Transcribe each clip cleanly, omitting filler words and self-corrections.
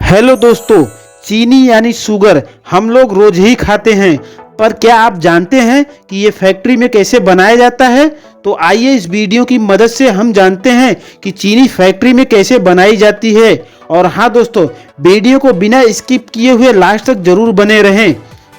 Hello दोस्तों, चीनी यानी शुगर हम लोग रोज ही खाते हैं, पर क्या आप जानते हैं कि ये फैक्ट्री में कैसे बनाया जाता है? तो आइए इस वीडियो की मदद से हम जानते हैं कि चीनी फैक्ट्री में कैसे बनाई जाती है। और हाँ दोस्तों, वीडियो को बिना स्किप किए हुए लास्ट तक जरूर बने रहें।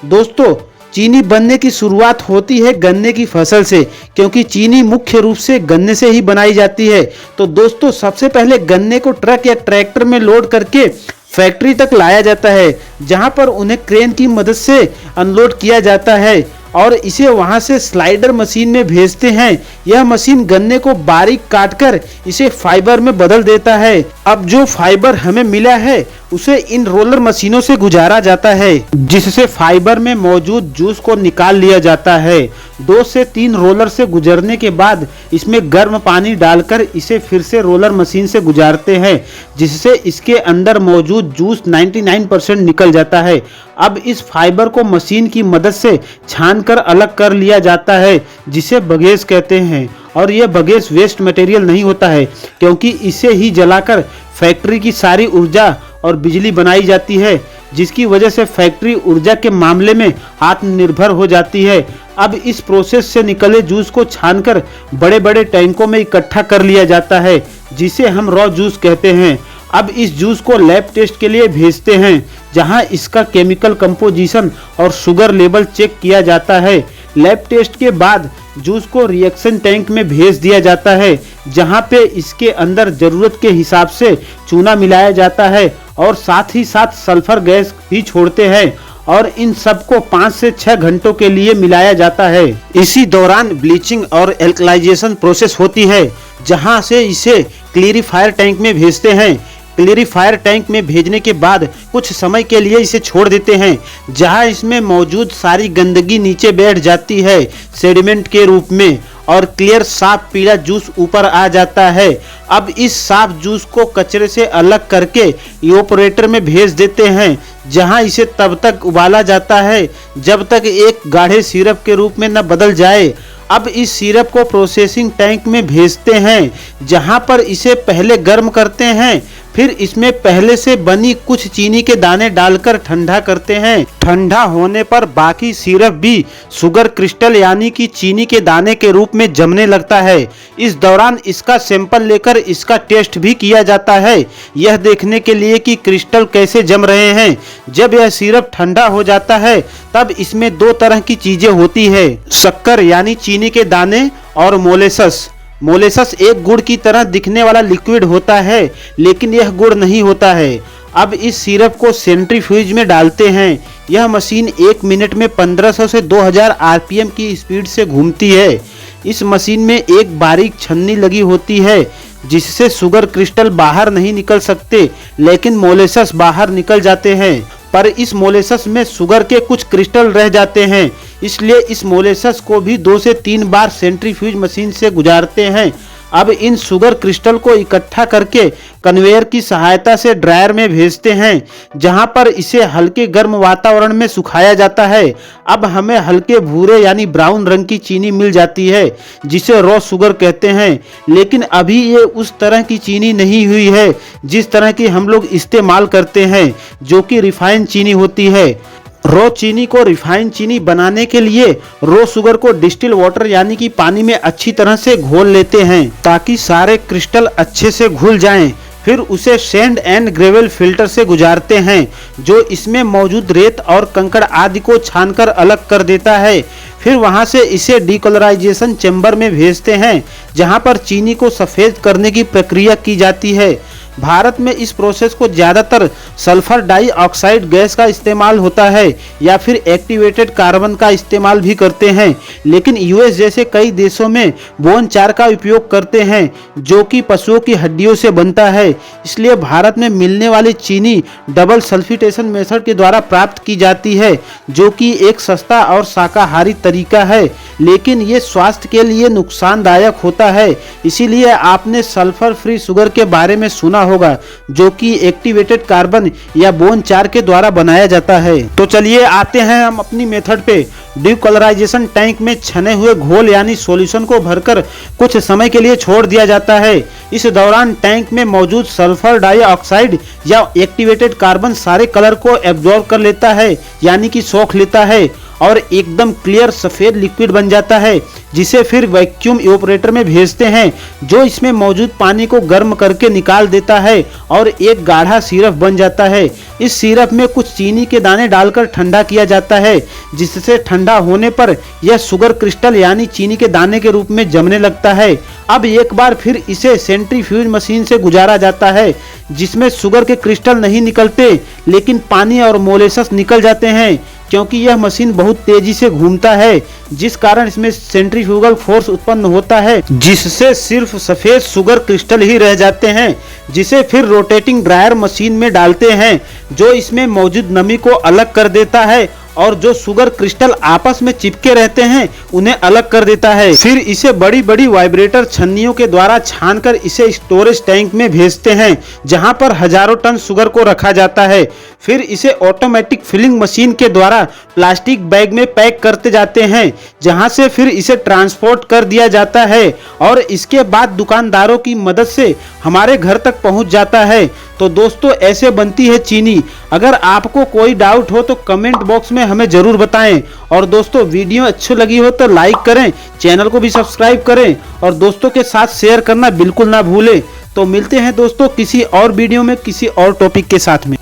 दोस्तों, चीनी बनने की शुरुआत होती है गन्ने की फसल से, क्योंकि चीनी मुख्य रूप से गन्ने से ही बनाई जाती है। तो दोस्तों, सबसे पहले गन्ने को ट्रक या ट्रैक्टर में लोड करके फैक्ट्री तक लाया जाता है, जहां पर उन्हें क्रेन की मदद से अनलोड किया जाता है और इसे वहां से स्लाइडर मशीन में भेजते हैं। यह मशीन गन्ने को बारीक काटकर इसे फाइबर में बदल देता है। अब जो फाइबर हमें मिला है उसे इन रोलर मशीनों से गुजारा जाता है, जिससे फाइबर में मौजूद जूस को निकाल लिया जाता है। 2 से 3 रोलर से गुजरने के बाद इसमें गर्म पानी डालकर इसे फिर से रोलर मशीन से गुजारते हैं, जिससे इसके अंदर मौजूद जूस 99% निकल जाता है। अब इस फाइबर को मशीन की मदद से छानकर अलग कर लिया जाता है, जिसे बगेस कहते हैं। और यह बगेस वेस्ट मटेरियल नहीं होता है, क्योंकि इसे ही जलाकर फैक्ट्री की सारी ऊर्जा और बिजली बनाई जाती है, जिसकी वजह से फैक्ट्री ऊर्जा के मामले में आत्मनिर्भर हो जाती है। अब इस प्रोसेस से निकले जूस को छानकर बड़े बड़े टैंकों में इकट्ठा कर लिया जाता है, जिसे हम रॉ जूस कहते हैं। अब इस जूस को लैब टेस्ट के लिए भेजते हैं, जहां इसका केमिकल कंपोजिशन और शुगर लेवल चेक किया जाता है। लैब टेस्ट के बाद जूस को रिएक्शन टैंक में भेज दिया जाता है, जहां पे इसके अंदर जरूरत के हिसाब से चूना मिलाया जाता है और साथ ही साथ सल्फर गैस भी छोड़ते हैं और इन सबको 5 से 6 घंटों के लिए मिलाया जाता है। इसी दौरान ब्लीचिंग और एल्कलाइजेशन प्रोसेस होती है, जहां से इसे क्लीरिफायर टैंक में भेजते हैं। क्लीरिफायर टैंक में भेजने के बाद कुछ समय के लिए इसे छोड़ देते हैं, जहां इसमें मौजूद सारी गंदगी नीचे बैठ जाती है सेडिमेंट के रूप में, और क्लियर साफ पीला जूस ऊपर आ जाता है। अब इस साफ जूस को कचरे से अलग करके इवोपोरेटर में भेज देते हैं, जहां इसे तब तक उबाला जाता है जब तक एक गाढ़े सिरप के रूप में न बदल जाए। अब इस सिरप को प्रोसेसिंग टैंक में भेजते हैं, जहां पर इसे पहले गर्म करते हैं, फिर इसमें पहले से बनी कुछ चीनी के दाने डालकर ठंडा करते हैं। ठंडा होने पर बाकी सिरप भी शुगर क्रिस्टल यानी कि चीनी के दाने के रूप में जमने लगता है। इस दौरान इसका सैंपल लेकर इसका टेस्ट भी किया जाता है, यह देखने के लिए कि क्रिस्टल कैसे जम रहे हैं। जब यह सिरप ठंडा हो जाता है तब इसमें 2 तरह की चीजें होती है, शक्कर यानी चीनी के दाने और मोलेसस। मोलेसस एक गुड़ की तरह दिखने वाला लिक्विड होता है, लेकिन यह गुड़ नहीं होता है। अब इस सिरप को सेंट्रीफ्यूज में डालते हैं। यह मशीन 1 मिनट में 1500 से 2000 आरपीएम की स्पीड से घूमती है। इस मशीन में एक बारीक छन्नी लगी होती है, जिससे शुगर क्रिस्टल बाहर नहीं निकल सकते, लेकिन मोलेसस बाहर निकल जाते हैं। पर इस मोलेसस में शुगर के कुछ क्रिस्टल रह जाते हैं, इसलिए इस मोलेसस को भी 2 से 3 बार सेंट्रीफ्यूज मशीन से गुजारते हैं। अब इन शुगर क्रिस्टल को इकट्ठा करके कन्वेयर की सहायता से ड्रायर में भेजते हैं, जहां पर इसे हल्के गर्म वातावरण में सुखाया जाता है। अब हमें हल्के भूरे यानी ब्राउन रंग की चीनी मिल जाती है, जिसे रॉ शुगर कहते हैं। लेकिन अभी ये उस तरह की चीनी नहीं हुई है जिस तरह की हम लोग इस्तेमाल करते हैं, जो कि रिफाइंड चीनी होती है। रॉ चीनी को रिफाइंड चीनी बनाने के लिए रॉ शुगर को डिस्टिल वाटर यानी कि पानी में अच्छी तरह से घोल लेते हैं, ताकि सारे क्रिस्टल अच्छे से घुल जाएं। फिर उसे सैंड एंड ग्रेवल फिल्टर से गुजारते हैं, जो इसमें मौजूद रेत और कंकड़ आदि को छानकर अलग कर देता है। फिर वहां से इसे डीकलराइजेशन चैम्बर में भेजते हैं, जहां पर चीनी को सफ़ेद करने की प्रक्रिया की जाती है। भारत में इस प्रोसेस को ज़्यादातर सल्फर डाइऑक्साइड गैस का इस्तेमाल होता है या फिर एक्टिवेटेड कार्बन का इस्तेमाल भी करते हैं, लेकिन यूएस जैसे कई देशों में बोन चार का उपयोग करते हैं, जो कि पशुओं की हड्डियों से बनता है। इसलिए भारत में मिलने वाली चीनी डबल सल्फिटेशन मेथड के द्वारा प्राप्त की जाती है, जो कि एक सस्ता और शाकाहारी तरीका है, लेकिन ये स्वास्थ्य के लिए नुकसानदायक होता है। इसीलिए आपने सल्फर फ्री शुगर के बारे में सुना होगा, जो कि एक्टिवेटेड कार्बन या बोन चार के द्वारा बनाया जाता है। तो चलिए आते हैं हम अपनी मेथड पे। डिकलराइजेशन टैंक में छने हुए घोल यानी सॉल्यूशन को भरकर कुछ समय के लिए छोड़ दिया जाता है। इस दौरान टैंक में मौजूद सल्फर डाइऑक्साइड या एक्टिवेटेड कार्बन सारे कलर को एब्जॉर्ब कर लेता है यानी कि सोख लेता है और एकदम क्लियर सफ़ेद लिक्विड बन जाता है, जिसे फिर वैक्यूम इवेपोरेटर में भेजते हैं जो इसमें मौजूद पानी को गर्म करके निकाल देता है और एक गाढ़ा सिरप बन जाता है। इस सिरप में कुछ चीनी के दाने डालकर ठंडा किया जाता है, जिससे ठंडा होने पर यह शुगर क्रिस्टल यानी चीनी के दाने के रूप में जमने लगता है। अब एक बार फिर इसे सेंट्रीफ्यूज मशीन से गुजारा जाता है, जिसमें शुगर के क्रिस्टल नहीं निकलते लेकिन पानी और मोलेसस निकल जाते हैं, क्योंकि यह मशीन बहुत तेजी से घूमता है, जिस कारण इसमें सेंट्रीफ्यूगल फोर्स उत्पन्न होता है, जिससे सिर्फ सफेद शुगर क्रिस्टल ही रह जाते हैं, जिसे फिर रोटेटिंग ड्रायर मशीन में डालते हैं जो इसमें मौजूद नमी को अलग कर देता है और जो शुगर क्रिस्टल आपस में चिपके रहते हैं उन्हें अलग कर देता है। फिर इसे बड़ी बड़ी वाइब्रेटर छन्नियों के द्वारा छानकर इसे स्टोरेज टैंक में भेजते हैं, जहां पर हजारों टन शुगर को रखा जाता है। फिर इसे ऑटोमेटिक फिलिंग मशीन के द्वारा प्लास्टिक बैग में पैक करते जाते हैं, जहां से फिर इसे ट्रांसपोर्ट कर दिया जाता है और इसके बाद दुकानदारों की मदद से हमारे घर तक पहुंच जाता है। तो दोस्तों, ऐसे बनती है चीनी। अगर आपको कोई डाउट हो तो कमेंट बॉक्स में हमें जरूर बताएं। और दोस्तों, वीडियो अच्छी लगी हो तो लाइक करें, चैनल को भी सब्सक्राइब करें और दोस्तों के साथ शेयर करना बिल्कुल ना भूलें। तो मिलते हैं दोस्तों किसी और वीडियो में किसी और टॉपिक के साथ में।